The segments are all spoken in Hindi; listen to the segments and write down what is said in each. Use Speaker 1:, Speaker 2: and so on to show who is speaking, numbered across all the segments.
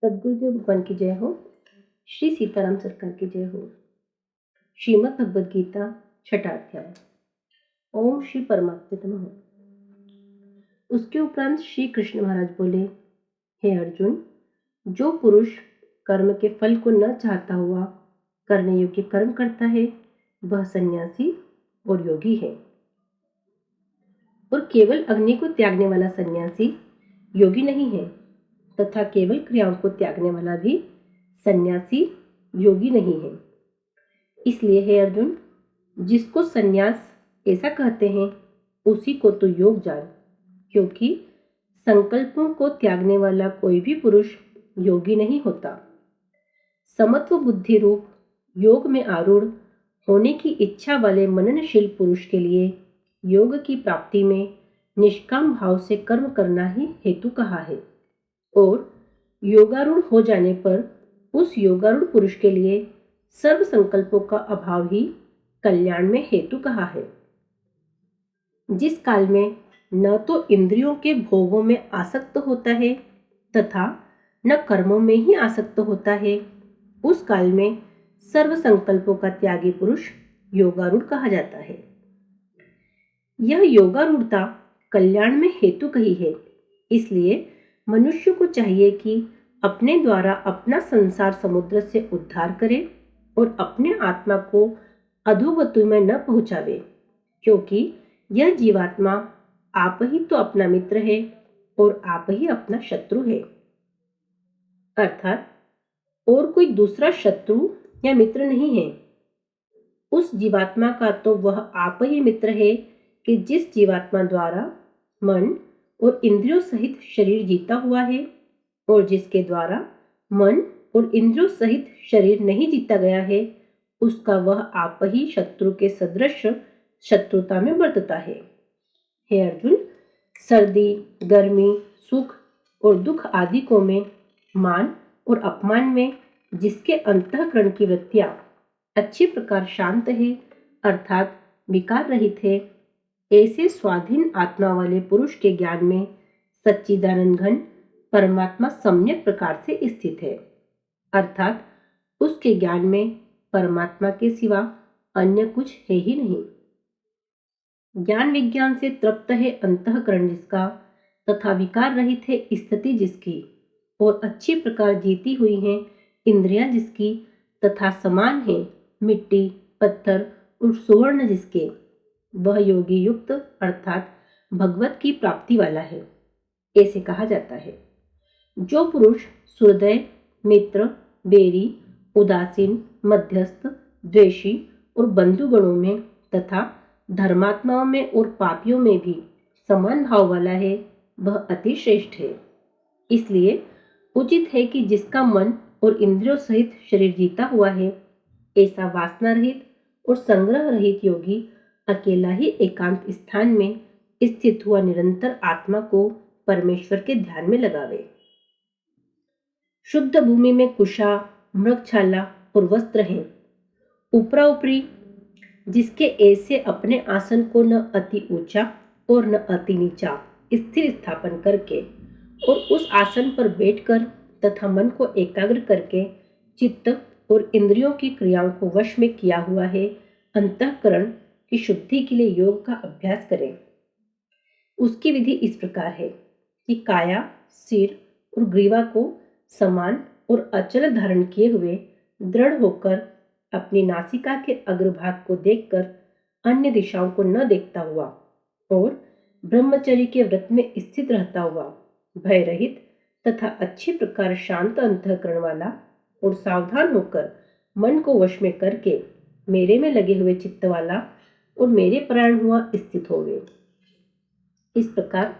Speaker 1: सदगुरुदेव भगवान की जय हो। श्री सीताराम सरकार की जय हो। श्रीमद् भगवद गीता छठा अध्याय। ओम श्री परमात्मा नमः। उसके उपरांत श्री कृष्ण महाराज बोले, हे अर्जुन, जो पुरुष कर्म के फल को न चाहता हुआ करने योग्य कर्म करता है वह सन्यासी और योगी है, और केवल अग्नि को त्यागने वाला सन्यासी योगी नहीं है, तथा केवल क्रियाओं को त्यागने वाला भी सन्यासी योगी नहीं है। इसलिए हे अर्जुन, जिसको सन्यास ऐसा कहते हैं उसी को तो योग जान, क्योंकि संकल्पों को त्यागने वाला कोई भी पुरुष योगी नहीं होता। समत्व बुद्धि रूप योग में आरूढ़ होने की इच्छा वाले मननशील पुरुष के लिए योग की प्राप्ति में निष्काम भाव से कर्म करना ही हेतु कहा है, और योगारूढ़ हो जाने पर उस योगारूढ़ पुरुष के लिए सर्व संकल्पों का अभाव ही कल्याण में हेतु कहा है। जिस काल में न तो इंद्रियों के भोगों में आसक्त होता है तथा न कर्मों में ही आसक्त होता है, उस काल में सर्व संकल्पों का त्यागी पुरुष योगारूढ़ कहा जाता है। यह योगारूढ़ता कल्याण में हेतु कही है। इसलिए मनुष्य को चाहिए कि अपने द्वारा अपना संसार समुद्र से उद्धार करे और अपने आत्मा को अधोगति में न पहुंचावे, क्योंकि यह जीवात्मा आप ही तो अपना मित्र है और आप ही अपना शत्रु है। अर्थात और कोई दूसरा शत्रु या मित्र नहीं है। उस जीवात्मा का तो वह आप ही मित्र है कि जिस जीवात्मा द्वारा मन और इंद्रियों सहित शरीर जीता हुआ है, और जिसके द्वारा मन और इंद्रियों सहित शरीर नहीं जीता गया है, उसका वह आप ही शत्रु के सदृश शत्रुता में बरतता है। हे अर्जुन, सर्दी, गर्मी, सुख और दुख आदि को में, मान और अपमान में जिसके अंतःकरण की वृत्तियां अच्छी प्रकार शांत है, अर्थात विकार रहित है, ऐसे स्वाधीन आत्मा वाले पुरुष के ज्ञान में सच्चिदानंद घन परमात्मा सम्यक प्रकार से स्थित है। अर्थात उसके ज्ञान में परमात्मा के सिवा अन्य कुछ है ही नहीं। ज्ञान विज्ञान से तृप्त है अंतःकरण जिसका, तथा विकार रहित है स्थिति जिसकी, और अच्छी प्रकार जीती हुई है इंद्रियां जिसकी, तथा समान है मिट्टी, पत्थर और सुवर्ण जिसके, वह योगी युक्त अर्थात भगवत की प्राप्ति वाला है, ऐसे कहा जाता है। जो पुरुष सुहृदय, मित्र, बैरी, उदासीन, मध्यस्थ, द्वेषी और बंधुगणों में तथा धर्मात्माओं में और पापियों में भी समान भाव वाला है, वह अति श्रेष्ठ है। इसलिए उचित है कि जिसका मन और इंद्रियों सहित शरीर जीता हुआ है, ऐसा वासना रहित और संग्रह रहित योगी अकेला ही एकांत स्थान में स्थित हुआ निरंतर आत्मा को परमेश्वर के ध्यान में लगावे। शुद्ध भूमि में कुशा, मृगछाला और वस्त्र हैं। ऊपरा ऊपरी जिसके ऐसे अपने आसन को न अति ऊंचा और न अति नीचा स्थिर स्थापन करके और उस आसन पर बैठकर तथा मन को एकाग्र करके चित्त और इंद्रियों की क्रियाओं को वश में किया हुआ है, अंतःकरण की शुद्धि के लिए योग का अभ्यास करें। उसकी विधि इस प्रकार है कि काया, सिर और ग्रीवा को समान और अचल धारण किए हुए दृढ़ होकर अपनी नासिका के अग्रभाग को देखकर अन्य दिशाओं को न देखता हुआ और ब्रह्मचर्य के व्रत में स्थित रहता हुआ भय रहित तथा अच्छी प्रकार शांत अंतःकरण वाला और सावधान होकर मन को वश में करके मेरे में लगे हुए चित्त वाला और मेरे परायण हुआ स्थित होवे। इस प्रकार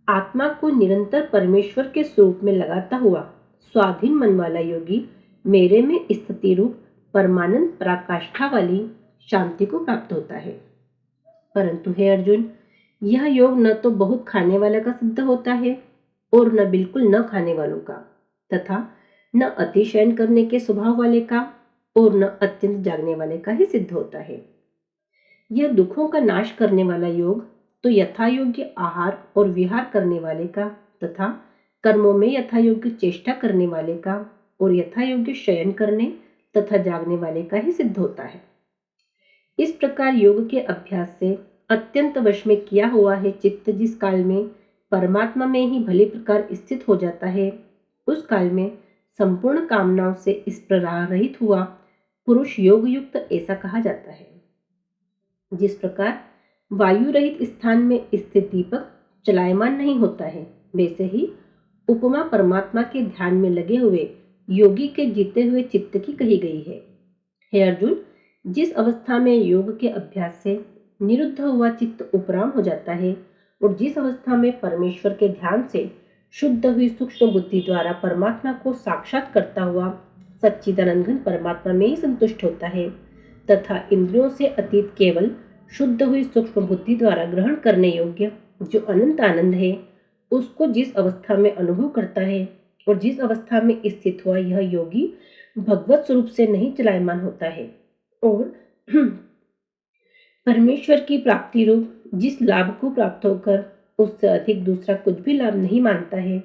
Speaker 1: आत्मा को निरंतर परमेश्वर के स्वरूप में लगाता हुआ स्वाधीन मन वाला योगी मेरे में स्थिति रूप परमानंद पराकाष्ठा वाली शांति को प्राप्त होता है। परंतु हे अर्जुन, यह योग न तो बहुत खाने वाले का सिद्ध होता है और न बिल्कुल न खाने वालों का, तथा न अतिशयन करने के स्वभाव वाले का और न अत्यंत जागने वाले का ही सिद्ध होता है। यह दुखों का नाश करने वाला योग तो यथा योग्य आहार और विहार करने वाले का तथा कर्मों में यथायोग्य चेष्टा करने वाले का और यथायोग्य शयन करने तथा जागने वाले का ही सिद्ध होता है। इस प्रकार योग के अभ्यास से अत्यंत वश में किया हुआ है चित्त जिस काल में परमात्मा में ही भली प्रकार स्थित हो जाता है, उस काल में संपूर्ण कामनाओं से इस प्रकार रहित हुआ पुरुष योग युक्त ऐसा कहा जाता है। जिस प्रकार वायु रहित स्थान में स्थित दीपक चलायमान नहीं होता है, वैसे ही उपमा परमात्मा के ध्यान में लगे हुए योगी के जीते हुए चित्त की कही गई है। हे अर्जुन, जिस अवस्था में योग के अभ्यास से निरुद्ध हुआ चित्त उपराम हो जाता है और जिस अवस्था में परमेश्वर के ध्यान से शुद्ध हुई सूक्ष्म बुद्धि द्वारा परमात्मा को साक्षात करता हुआ सच्चिदानंद घन परमात्मा में ही संतुष्ट होता है तथा इंद्रियों से अतीत केवल शुद्ध हुई सूक्ष्म बुद्धि द्वारा ग्रहण करने योग्य जो अनंत आनंद है, उसको जिस अवस्था में अनुभव करता है और जिस अवस्था में स्थित हुआ यह योगी भगवत स्वरूप से नहीं चलायमान होता है और परमेश्वर की प्राप्ति रूप जिस लाभ को प्राप्त होकर उससे अधिक दूसरा कुछ भी लाभ नहीं मानता है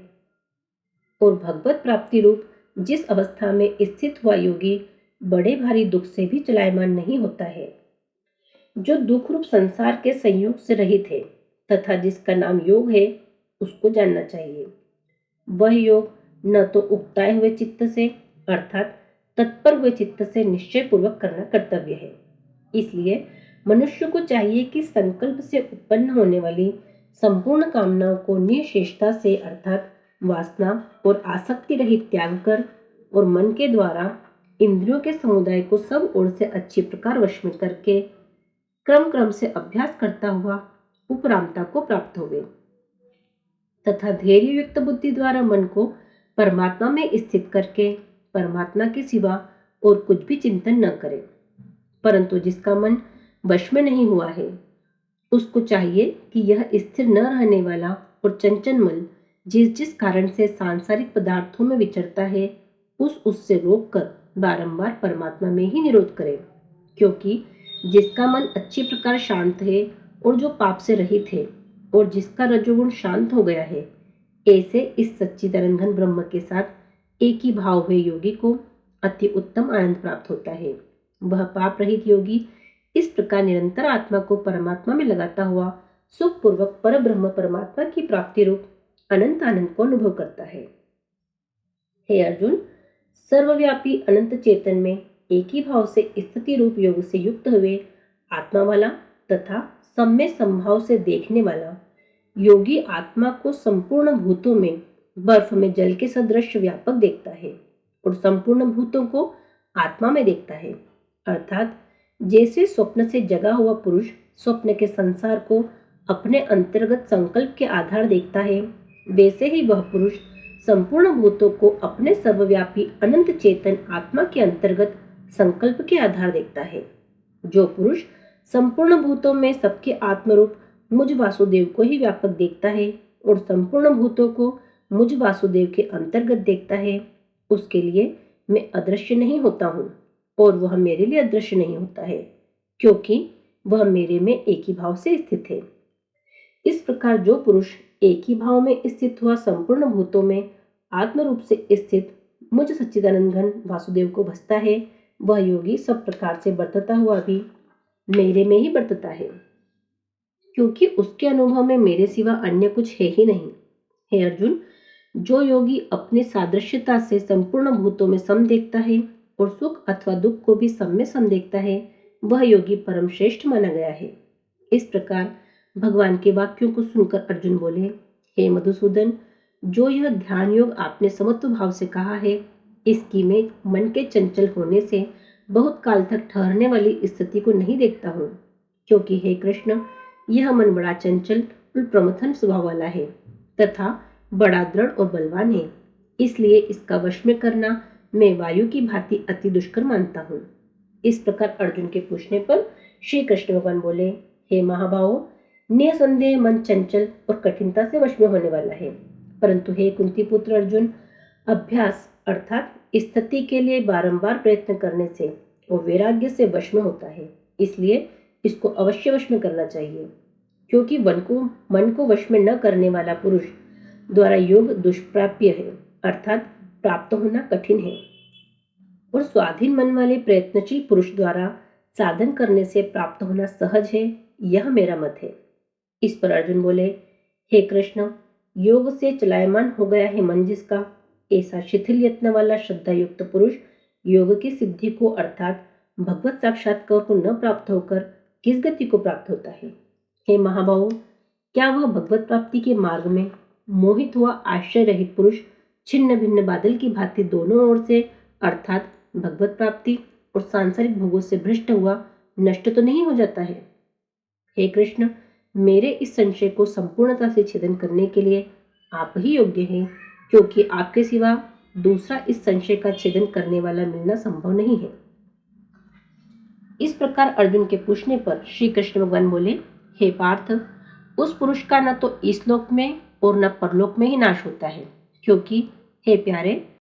Speaker 1: और भगवत प्राप्ति रूप जिस अवस्था में स्थित हुआ योगी बड़े भारी दुख से भी चलायमान नहीं होता है। जो दुख रूप संसार के संयोग से रहित है तथा जिसका नाम योग है, उसको जानना चाहिए। वह योग न तो उकताए हुए चित्त से अर्थात तत्पर हुए चित्त से निश्चय पूर्वक करना कर्तव्य है। इसलिए मनुष्य को चाहिए कि संकल्प से उत्पन्न होने वाली संपूर्ण कामनाओं को निशेषता से अर्थात वासना और आसक्ति रहित त्याग कर और मन के द्वारा इंद्रियों के समुदाय को सब ओर से अच्छी प्रकार वश में करके क्रम क्रम से अभ्यास करता हुआ उपरामता को प्राप्त होवे तथा धैर्य युक्त बुद्धि द्वारा मन को परमात्मा में स्थित करके परमात्मा के सिवा और कुछ भी चिंतन न करे। परंतु जिसका मन वश में नहीं हुआ है, उसको चाहिए कि यह स्थिर न रहने वाला और चंचल मन जिस जिस कारण से सांसारिक पदार्थों में विचरता है, उससे रोककर बारंबार परमात्मा में ही निरोध करे। क्योंकि जिसका मन अच्छी प्रकार शांत है और जो पाप से रहित है और जिसका रजोगुण शांत हो गया है, ऐसे इस सच्चिदानंद घन ब्रह्म के साथ एक ही भाव हुए योगी को अति उत्तम आनंद प्राप्त होता है। वह पाप रहित योगी इस प्रकार निरंतर आत्मा को परमात्मा में लगाता हुआ सुखपूर्वक पर ब्रह्म परमात्मा की प्राप्ति रूप अनंत आनंद को अनुभव करता है। हे अर्जुन, सर्वव्यापी अनंत चेतन में एक ही भाव से स्थिति रूप योग से युक्त हुए आत्मा वाला तथा सम्य संभाव से देखने वाला योगी आत्मा को संपूर्ण भूतों में बर्फ में जल के सदृश व्यापक देखता है और संपूर्ण भूतों को आत्मा में देखता है। अर्थात जैसे स्वप्न से जगा हुआ पुरुष स्वप्न के संसार को अपने अंतर्गत संकल्प के आधार देखता है, वैसे ही वह पुरुष संपूर्ण भूतों को अपने सर्वव्यापी अनंत चेतन आत्मा के अंतर्गत संकल्प के आधार देखता है। जो पुरुष संपूर्ण भूतों में सबके आत्मरूप मुझ वासुदेव को ही व्यापक देखता है और संपूर्ण भूतों को मुझ वासुदेव के अंतर्गत देखता है, उसके लिए मैं अदृश्य नहीं होता हूँ और वह मेरे लिए अदृश्य नहीं होता है, क्योंकि वह मेरे में एक ही भाव से स्थित है। इस प्रकार जो पुरुष एक ही भाव में स्थित हुआ संपूर्ण भूतों में आत्मरूप से स्थित मुझ सच्चिदानंद घन वासुदेव को भजता है, वह योगी सब प्रकार से बरतता हुआ भी मेरे में ही बरतता है, क्योंकि उसके अनुभव में मेरे सिवा अन्य कुछ है ही नहीं। हे अर्जुन, जो योगी अपनी सादृश्यता से संपूर्ण भूतों में सम देखता है और सुख अथवा दुख को भी सम में सम देखता है, वह योगी परम श्रेष्ठ माना गया है। इस प्रकार भगवान के वाक्यों को सुनकर अर्जुन बोले, हे मधुसूदन, जो यह ध्यान योग आपने समत्व भाव से कहा है, इसकी मैं मन के चंचल होने से बहुत काल तक ठहरने वाली स्थिति को नहीं देखता हूँ, क्योंकि हे कृष्ण, यह मन बड़ा चंचल और प्रमथन स्वभाव वाला है तथा बड़ा दृढ़ और बलवान है। इसलिए इसका वश में करना मैं वायु की भांति अति दुष्कर मानता हूँ। इस प्रकार अर्जुन के पूछने पर श्री कृष्ण भगवान बोले, हे महाभावों, निसंदेह मन चंचल और कठिनता से वश में होने वाला है, परंतु हे कुंती पुत्र अर्जुन, अभ्यास अर्थात स्थिति के लिए बारंबार प्रयत्न करने से और वैराग्य से वश में होता है। इसलिए इसको अवश्य वश में करना चाहिए, क्योंकि मन को वश में न करने वाला पुरुष द्वारा योग दुष्प्राप्य है, अर्थात प्राप्त होना कठिन है, और स्वाधीन मन वाले प्रयत्नशील पुरुष द्वारा साधन करने से प्राप्त होना सहज है, यह मेरा मत है। इस पर अर्जुन बोले, हे कृष्ण, योग से चलायमान हो गया है मन जिसका, ऐसा शिथिल यत्न वाला श्रद्धा युक्त पुरुष योग की सिद्धि को अर्थात भगवत साक्षात्कार को न प्राप्त होकर किस गति को प्राप्त होता है? हे महाबाहो, क्या वह भगवत प्राप्ति के मार्ग में मोहित हुआ आश्रय रहित पुरुष छिन्न भिन्न बादल की भांति दोनों ओर से अर्थात भगवत प्राप्ति और सांसारिक भोगों से भ्रष्ट हुआ नष्ट तो नहीं हो जाता है? हे कृष्ण, मेरे इस संशय को संपूर्णता से छेदन करने के लिए आप ही योग्य हैं, क्योंकि आपके सिवा दूसरा इस संशय का छेदन करने वाला मिलना संभव नहीं है। इस प्रकार अर्जुन के पूछने पर श्री कृष्ण भगवान बोले, हे पार्थ, उस पुरुष का न तो इस लोक में और न परलोक में ही नाश होता है, क्योंकि हे प्यारे,